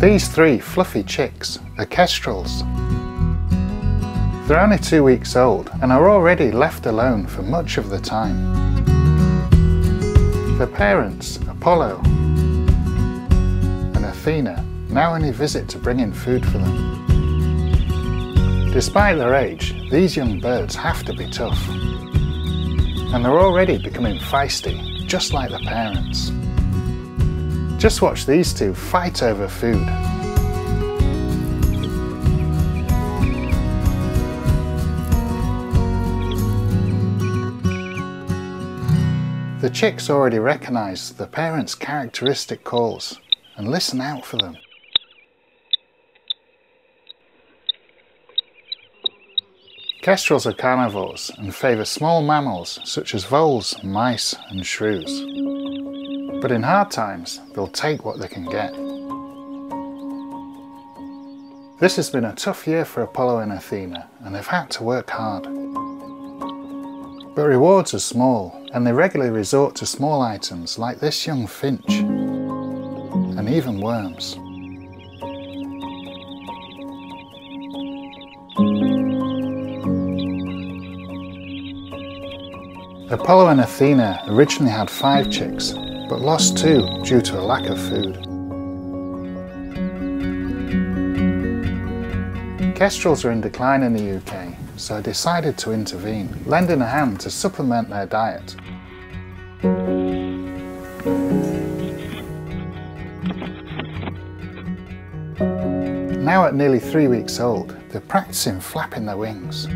These 3 fluffy chicks are Kestrels. They're only 2 weeks old and are already left alone for much of the time. Their parents, Apollo and Athena, now only visit to bring in food for them. Despite their age, these young birds have to be tough. And they're already becoming feisty, just like their parents. Just watch these 2 fight over food. The chicks already recognise the parents' characteristic calls and listen out for them. Kestrels are carnivores and favour small mammals such as voles, mice and shrews. But in hard times, they'll take what they can get. This has been a tough year for Apollo and Athena, and they've had to work hard. But rewards are small, and they regularly resort to small items like this young finch, and even worms. Apollo and Athena originally had 5 chicks, but lost 2 due to a lack of food. Kestrels are in decline in the UK, so I decided to intervene, lending a hand to supplement their diet. Now at nearly 3 weeks old, they're practicing flapping their wings.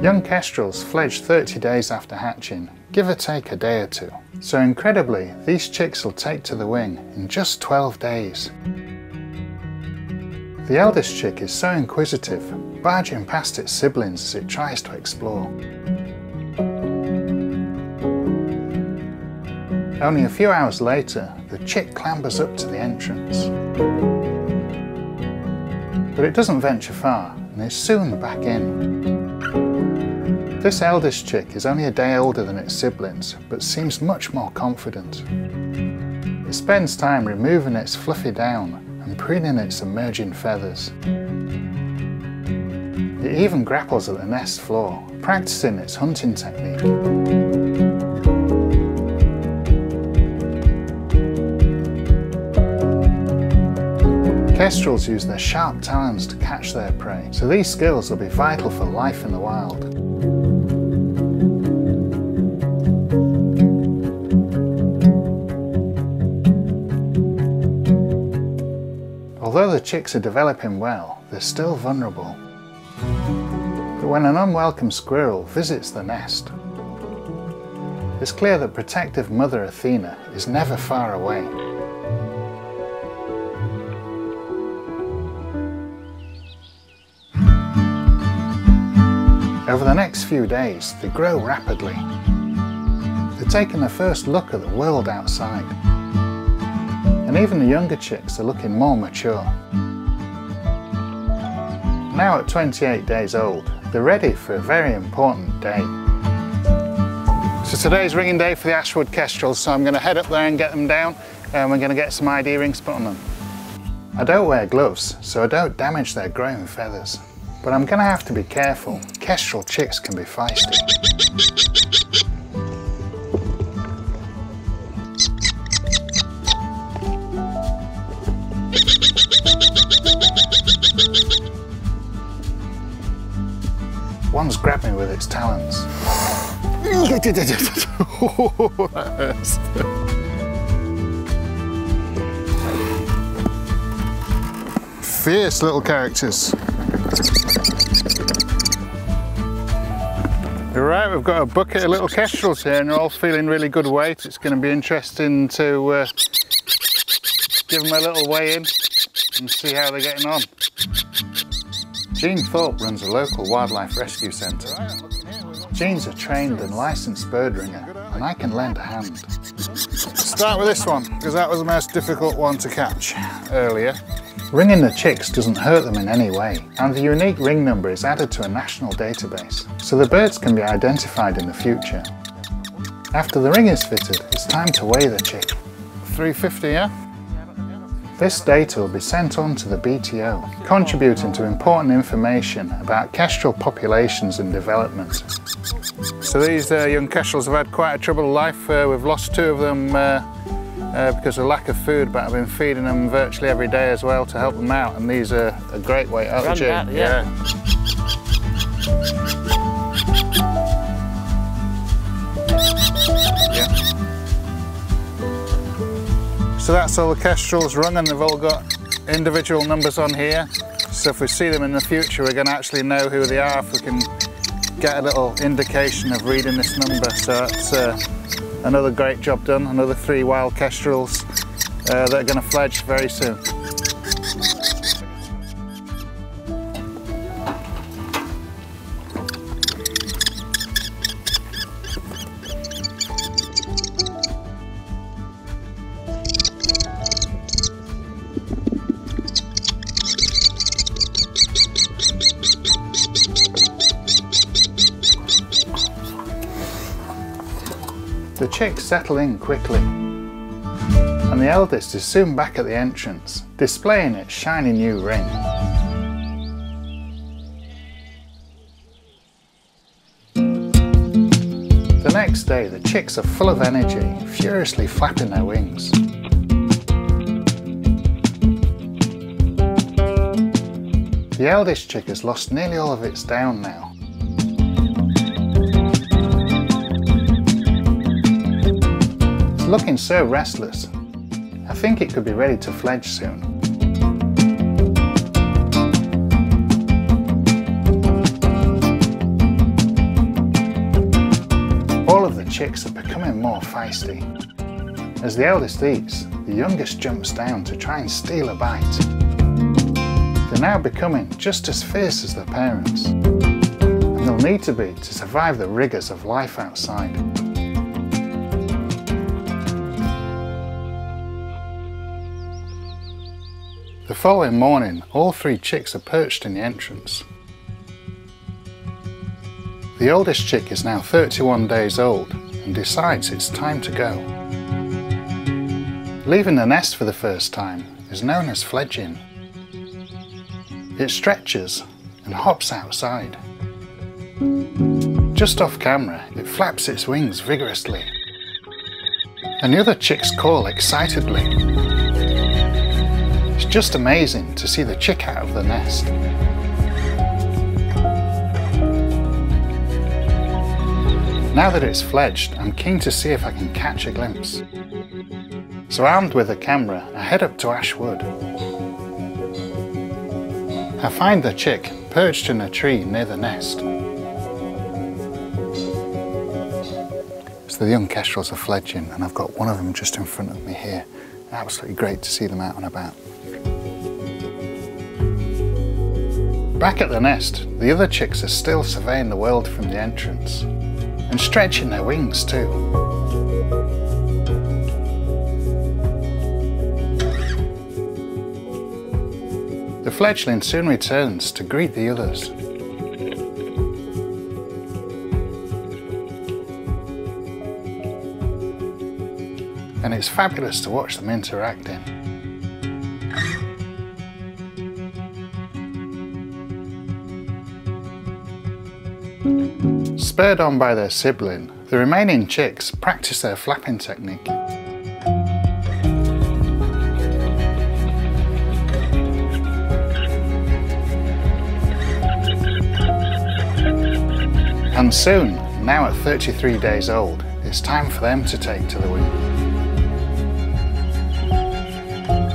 Young kestrels fledge 30 days after hatching, give or take a day or 2. So incredibly, these chicks will take to the wing in just 12 days. The eldest chick is so inquisitive, barging past its siblings as it tries to explore. Only a few hours later, the chick clambers up to the entrance. But it doesn't venture far, and is soon back in. This eldest chick is only a day older than its siblings, but seems much more confident. It spends time removing its fluffy down and preening its emerging feathers. It even grapples at the nest floor, practicing its hunting technique. Kestrels use their sharp talons to catch their prey, so these skills will be vital for life in the wild. Although the chicks are developing well, they're still vulnerable. But when an unwelcome squirrel visits the nest, it's clear that protective mother Athena is never far away. Over the next few days, they grow rapidly. They're taking their first look at the world outside. And even the younger chicks are looking more mature. Now at 28 days old, they're ready for a very important day. So today's ringing day for the Ashwood Kestrels, so I'm going to head up there and get them down, and we're going to get some ID rings put on them. I don't wear gloves, so I don't damage their growing feathers. But I'm going to have to be careful. Kestrel chicks can be feisty. One's grabbed me with its talons. That hurts. Fierce little characters. Right, we've got a bucket of little kestrels here and they're all feeling really good weight. It's going to be interesting to give them a little weigh in and see how they're getting on. Jean Thorpe runs a local wildlife rescue centre. Jean's a trained and licensed bird ringer and I can lend a hand. Start with this one because that was the most difficult one to catch earlier. Ringing the chicks doesn't hurt them in any way, and the unique ring number is added to a national database, so the birds can be identified in the future. After the ring is fitted, it's time to weigh the chick. 350, yeah? This data will be sent on to the BTO, contributing to important information about kestrel populations and development. So these young kestrels have had quite a troubled life. We've lost 2 of them because of lack of food, but I've been feeding them virtually every day as well to help them out, and these are a great way out of the gym. Yeah. So that's all the kestrels rung, and they've all got individual numbers on here. So if we see them in the future, we're going to actually know who they are if we can get a little indication of reading this number. So that's another great job done, another 3 wild kestrels that are going to fledge very soon. The chicks settle in quickly, and the eldest is soon back at the entrance, displaying its shiny new ring. The next day, the chicks are full of energy, furiously flapping their wings. The eldest chick has lost nearly all of its down now. Looking so restless, I think it could be ready to fledge soon. All of the chicks are becoming more feisty. As the eldest eats, the youngest jumps down to try and steal a bite. They're now becoming just as fierce as their parents, and they'll need to be to survive the rigours of life outside. The following morning, all 3 chicks are perched in the entrance. The oldest chick is now 31 days old and decides it's time to go. Leaving the nest for the first time is known as fledging. It stretches and hops outside. Just off camera, it flaps its wings vigorously, and the other chicks call excitedly. It's just amazing to see the chick out of the nest. Now that it's fledged, I'm keen to see if I can catch a glimpse. So armed with a camera, I head up to Ash Wood. I find the chick perched in a tree near the nest. So the young kestrels are fledging, and I've got one of them just in front of me here. Absolutely great to see them out and about. Back at the nest, the other chicks are still surveying the world from the entrance, and stretching their wings too. The fledgling soon returns to greet the others. And it's fabulous to watch them interacting. Spurred on by their sibling, the remaining chicks practice their flapping technique. And soon, now at 33 days old, it's time for them to take to the wing.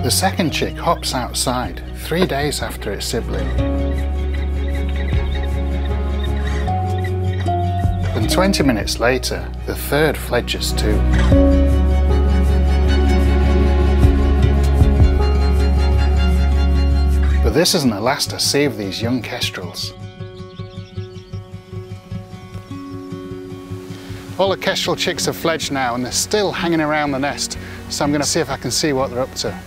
The second chick hops outside 3 days after its sibling. And 20 minutes later, the third fledges too. But this isn't the last I see of these young kestrels. All the kestrel chicks have fledged now, and they're still hanging around the nest, so I'm going to see if I can see what they're up to.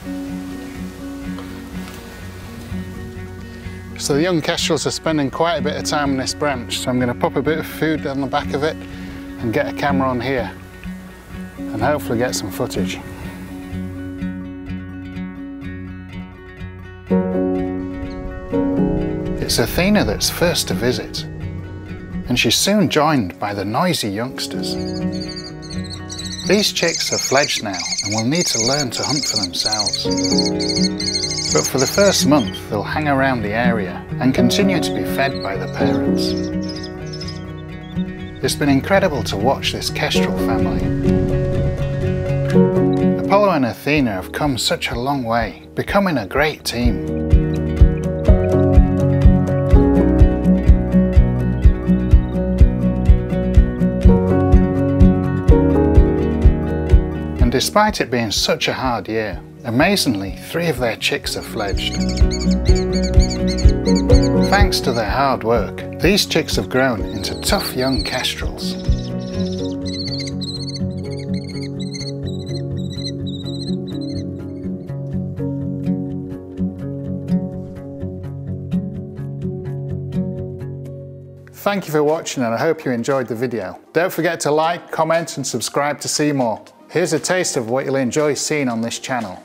So the young kestrels are spending quite a bit of time on this branch, so I'm going to pop a bit of food on the back of it and get a camera on here and hopefully get some footage. It's Athena that's first to visit, and she's soon joined by the noisy youngsters. These chicks have fledged now and will need to learn to hunt for themselves. But for the first month they'll hang around the area and continue to be fed by the parents. It's been incredible to watch this Kestrel family. Apollo and Athena have come such a long way, becoming a great team. And despite it being such a hard year, amazingly 3 of their chicks have fledged. Thanks to their hard work, these chicks have grown into tough young Kestrels. Thank you for watching, and I hope you enjoyed the video. Don't forget to like, comment and subscribe to see more. Here's a taste of what you'll enjoy seeing on this channel.